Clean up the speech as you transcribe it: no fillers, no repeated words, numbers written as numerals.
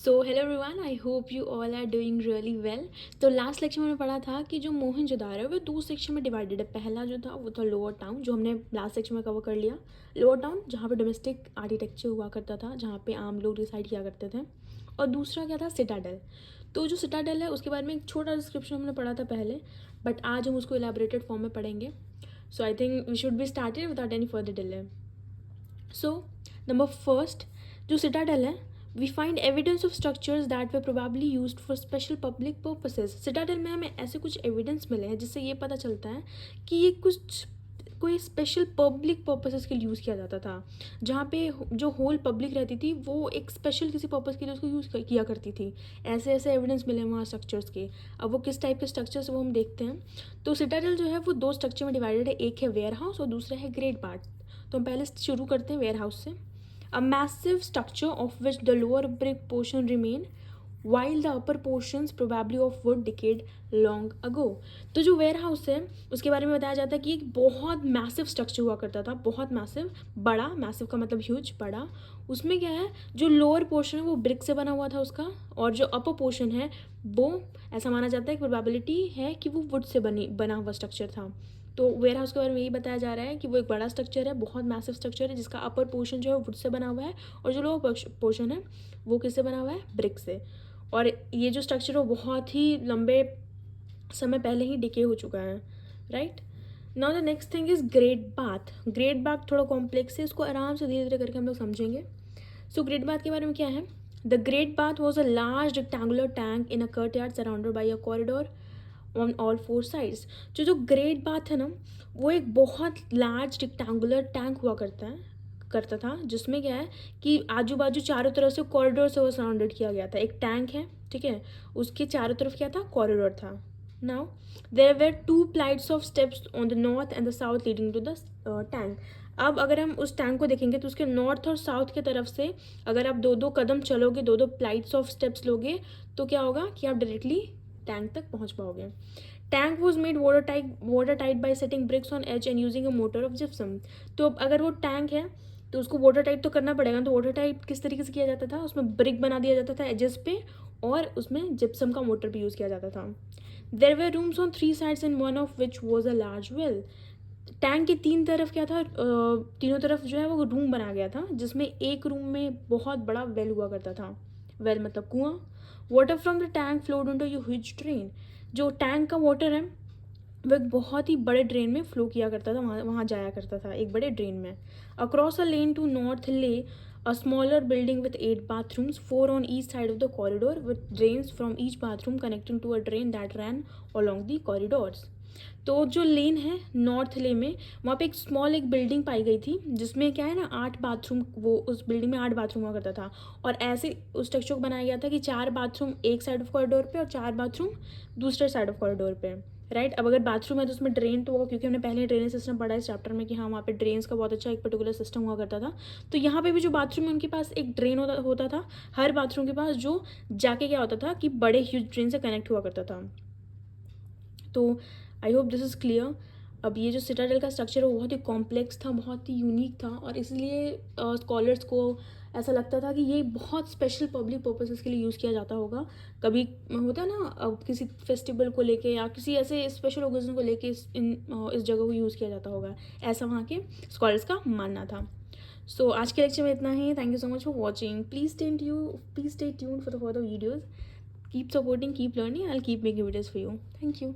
So hello everyone, I hope you all are doing really well. तो last lecture में पढ़ा था कि जो मोहनजोदारो है वो दो सेक्शन में डिवाइडेड है। पहला जो था वो था लोअर टाउन, जो हमने लास्ट सेक्शन में कवर कर लिया। लोअर टाउन जहाँ पे डोमेस्टिक आर्किटेक्चर हुआ करता था, जहाँ पे आम लोग रिसाइड किया करते थे। और दूसरा क्या था, सिटाडेल। तो जो सिटाडेल है उसके बारे में एक छोटा डिस्क्रिप्शन हमने पढ़ा था पहले, बट आज हम उसको इलेबोरेटेड फॉर्म में पढ़ेंगे। So I think we should be started without any further delay. So number first, जो सिटाडेल है, we find evidence of structures that were probably used for special public purposes. Citadel में हमें ऐसे कुछ evidence मिले हैं जिससे ये पता चलता है कि ये कुछ कोई स्पेशल पब्लिक पर्पसेस के लिए यूज़ किया जाता था, जहाँ पे जो होल पब्लिक रहती थी वो एक स्पेशल किसी पर्पज़ के लिए उसको यूज़ किया करती थी। ऐसे ऐसे एविडेंस मिले वहाँ स्ट्रक्चर्स के। अब वो किस टाइप के स्ट्रक्चर्स वो हम देखते हैं। तो सिटाडेल जो है वो दो स्ट्रक्चर में डिवाइडेड है, एक है वेयर हाउस और दूसरा है ग्रेट पार्ट। तो हम पहले शुरू करते हैं वेयर हाउस से। A massive structure of which the lower brick portion remain while the upper portions probably of wood decayed long ago। तो जो वेयर हाउस है उसके बारे में बताया जाता है कि एक बहुत मैसिव स्ट्रक्चर हुआ करता था, बहुत मैसिव, बड़ा। मैसिव का मतलब ह्यूज, बड़ा। उसमें क्या है, जो लोअर पोर्शन है वो ब्रिक से बना हुआ था उसका, और जो अपर पोर्शन है वो ऐसा माना जाता है कि प्रोबेबिलिटी है कि वो वुड से बना हुआ स्ट्रक्चर था। तो वेयर हाउस के बारे में यही बताया जा रहा है कि वो एक बड़ा स्ट्रक्चर है, बहुत मैसिव स्ट्रक्चर है, जिसका अपर पोर्शन जो है वुड से बना हुआ है और जो लोअर पोर्शन है वो किससे बना हुआ है, ब्रिक से। और ये जो स्ट्रक्चर है वो बहुत ही लंबे समय पहले ही डिके हो चुका है, right. Now the next thing is great bath. Great bath थोड़ा कॉम्प्लेक्स है, इसको आराम से धीरे धीरे करके हम लोग समझेंगे। सो ग्रेट बाथ के बारे में क्या है, the great bath was a large rectangular tank in a courtyard surrounded by a corridor on all four sides. जो ग्रेट बाथ है ना, वो एक बहुत लार्ज रेक्टेंगुलर टैंक हुआ करता था, जिसमें क्या है कि आजू बाजू चारों तरफ से कॉरिडोर से वो सराउंडेड किया गया था। एक टैंक है, ठीक है, उसके चारों तरफ क्या था, कॉरिडोर था। Now there were two flights of steps on the north and the south leading to the tank. अब अगर हम उस टैंक को देखेंगे तो उसके नॉर्थ और साउथ की तरफ से अगर आप दो दो कदम चलोगे, दो दो फ्लाइट्स ऑफ स्टेप्स लोगे, तो क्या होगा कि आप डायरेक्टली टैंक तक पहुंच पाओगे। Tank was made watertight by setting bricks on edge and using a mortar of gypsum. तो अगर वो टैंक है तो उसको वाटर टाइट तो करना पड़ेगा। तो वाटर टाइट किस तरीके से किया जाता था, उसमें ब्रिक बना दिया जाता था एजेस पे, और उसमें जिप्सम का मोटर भी यूज़ किया जाता था। There were rooms on three sides and one of which was a large well. Tank के तीन तरफ क्या था, तीनों तरफ जो है वो रूम बना गया था, जिसमें एक रूम में बहुत बड़ा वेल हुआ करता था। वेल मतलब कुआं। Water from the tank flowed into a huge drain. जो टैंक का वाटर है वो एक बहुत ही बड़े ड्रेन में फ्लो किया करता था, वहाँ जाया करता था एक बड़े ड्रेन में। Across a lane to north lay a smaller building with 8 bathrooms, 4 on each side of the corridor, with drains from each bathroom connecting to a drain that ran along the corridors। तो जो लेन है north ले में, वहाँ पे एक building पाई गई थी, जिसमें क्या है ना, 8 बाथरूम, वो उस बिल्डिंग में 8 बाथरूम हुआ करता था। और ऐसे उस स्ट्रक्चर को बनाया गया था कि 4 बाथरूम एक साइड ऑफ कॉरिडोर पे और 4 बाथरूम दूसरे साइड ऑफ कॉरिडोर पे, राइट। अब अगर बाथरूम है तो उसमें ड्रेन तो होगा, क्योंकि हमने पहले ड्रेनेज सिस्टम पढ़ा इस चैप्टर में कि हाँ वहाँ पे ड्रेन्स का बहुत अच्छा एक पर्टिकुलर सिस्टम हुआ करता था। तो यहाँ पे भी जो बाथरूम है उनके पास एक ड्रेन होता था हर बाथरूम के पास, जो जाके क्या होता था कि बड़े ह्यूज ड्रेन से कनेक्ट हुआ करता था। तो I hope this is clear. अब ये जो सिटाडेल का स्ट्रक्चर है वो बहुत ही कॉम्प्लेक्स था, बहुत ही यूनिक था, और इसलिए स्कॉलर्स को ऐसा लगता था कि ये बहुत स्पेशल पब्लिक पर्पसेस के लिए यूज़ किया जाता होगा। कभी होता है ना, किसी फेस्टिवल को लेके या किसी ऐसे स्पेशल ओकेजन को लेके इस जगह को यूज़ किया जाता होगा, ऐसा वहाँ के स्कॉलर्स का मानना था। सो आज के लेक्चर में इतना ही। Thank you so much for watching. Please stay tuned for the further videos. Keep supporting, keep learning, I'll keep making videos for you. Thank you.